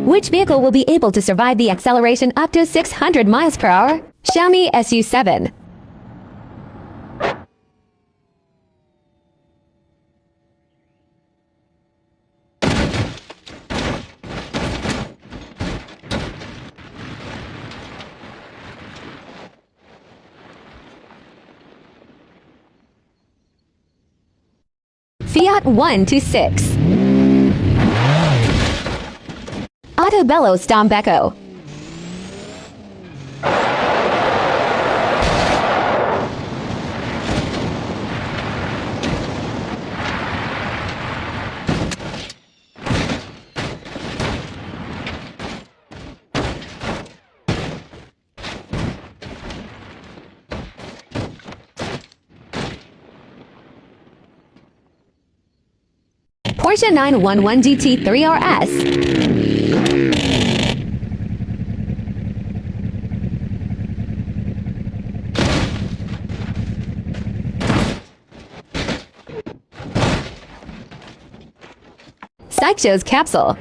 Which vehicle will be able to survive the acceleration up to 600 miles per hour? Xiaomi SU7. Fiat 126. Autobello Stambeco. Porsche 911 GT3 RS. Sideshow's capsule.